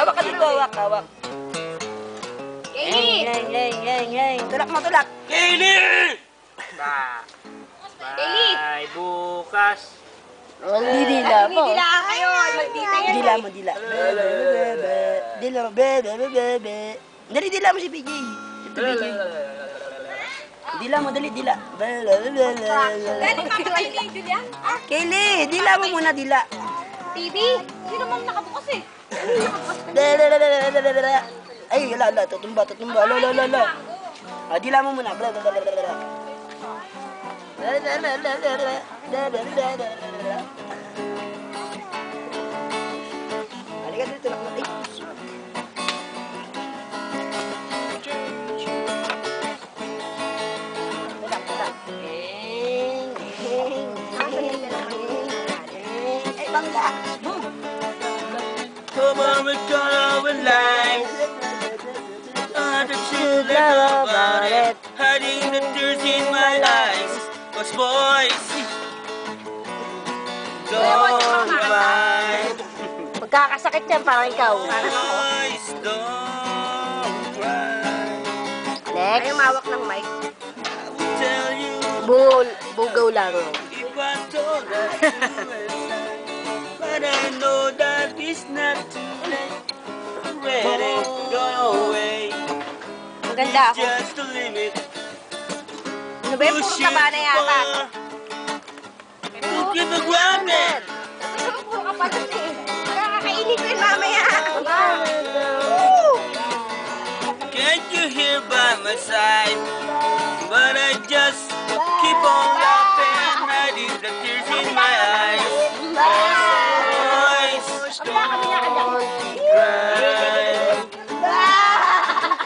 Hawak ka dito, hawak. Kaylee! Yay. Tulak mo, tulak. Kaylee! Kaylee! Bye, bukas. Hindi dila mo. Dila kayo. Magdita yan. Dila mo, dila. Dila mo, bebe. Dali, dila mo si PJ. Si PJ. Dila mo, dali, dila. Galing pa kayo ni Julian? Kaylee, dila mo muna, dila. TV? Hindi naman nakabukas eh. Ay, lala, tutumba. Lala. Dila mo muna. Halika dito, tulak mo. Ay, ay, bangga. Come on, we're gonna win life. The truth about it. Hiding the tears in my eyes. Cause boys, don't cry. Magkakasakit yan, parang ikaw. Boys, don't cry. Next. Ayaw mawak ng mic. I will tell you Bugaw lang. if I told her but I know that it's not too late. Ready, go away. Maganda ako. Just a limit. Ano ba yung puro taba na yata? Took you for granted. Puro kapalit eh. Nakakainit ko yun mamaya. Can't you hear by my side? But I just keep on laughing, hiding the tears in my eyes. Boys, don't cry.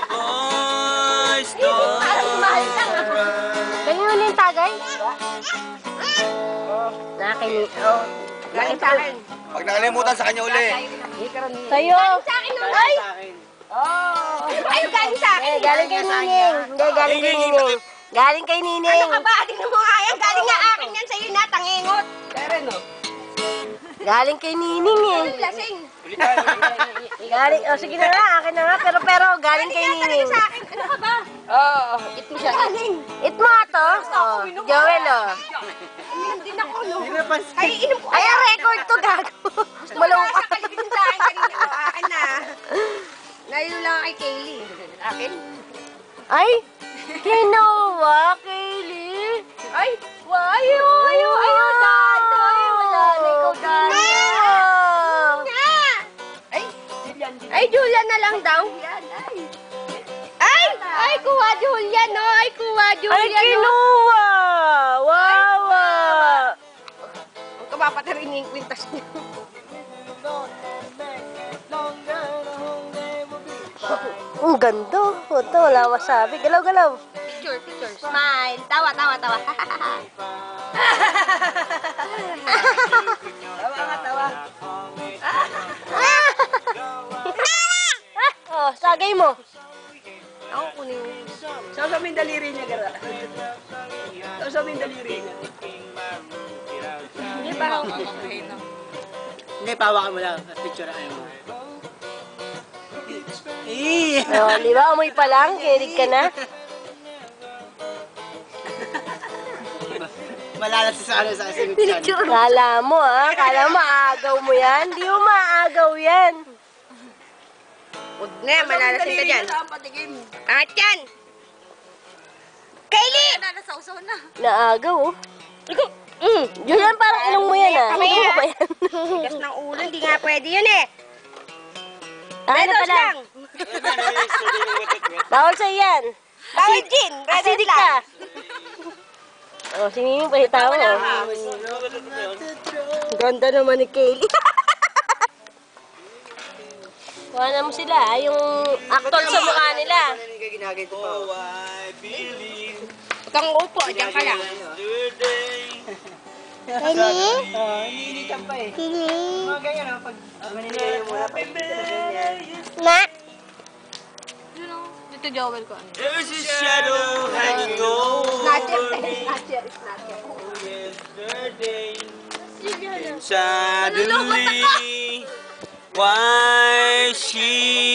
Boys, don't cry. Ganyan mo yung tagay? Nakinig. Galing sa akin. Pag nakalimutan sa kanya uli. Sa'yo. Galing sa akin nun. Ay! Ay, galing sa akin. Galing kay Nining. Hindi, galing kay Nining. Galing kay Nining. Ano ka ba? Tingnan mo nga yan. Galing nga akin yan sa'yo na, tangingot. Galing kay Nining eh. Lasing. Galing, sige na nga, akin na nga. Pero galing kay Nining. Sa akin, ano ka ba? It mo siya. It mo to? Joel Inom din ako, no? Ay, inom ko. Ay, record to, gago. Malong ka. Kalibin sa akin kanina. Akin na. Nalilo lang kay Kaylee. Akin? Ay! Kinowa, Kaylee! Ay! Ayaw, dado! Wala na ikaw, dado! Ay, Julian na lang daw. Ay, kuha Julian, no? Ay, kuha Julian, no? Ay, kinuha! Wawa! Huwag ka mapatarinig yung kwintas niyo. Ang ganda. Ito, wala masabi. Galaw. Picture. Smile. Tawa. Tawa. Oh, sagay mo. Ako kunin. Sausaw mo yung daliri niya, gara. Sausaw mo yung daliri niya. Hindi ba ako? Hindi, pawakan mo lang. Picture na mo. Oh, di ba? Amoy pa lang. Kinig ka na. Malalat sa sinutan. Kala mo, Kala mo, aagaw mo yan. Di mo maagaw yan. Huwag na, malalasin ka dyan. Angat yan! Kaylee! Nalasawsaw na. Naagaw, Julian, parang ilong mo yan, Kamaya. Ilong mo ba yan? Tigas ng ulo, hindi nga pwede yun eh. Ano Red pa Horse lang? lang. Bawal sa'yo yan. Bawal gin, Red Horse Acidic lang. ka. Oh, siniming pa hitaw mo. Ganda naman ni Kaylee. Kuha mo sila, yung actor sa mukha nila. Oh, I believe. Huwag kang upo, dyan ka lang. Hindi ka pa eh. Mga ganyan ah, pag maniligaw mo na. Na? Dito Joel ko. There's a shadow hanging over me. Yesterday. And suddenly, Why she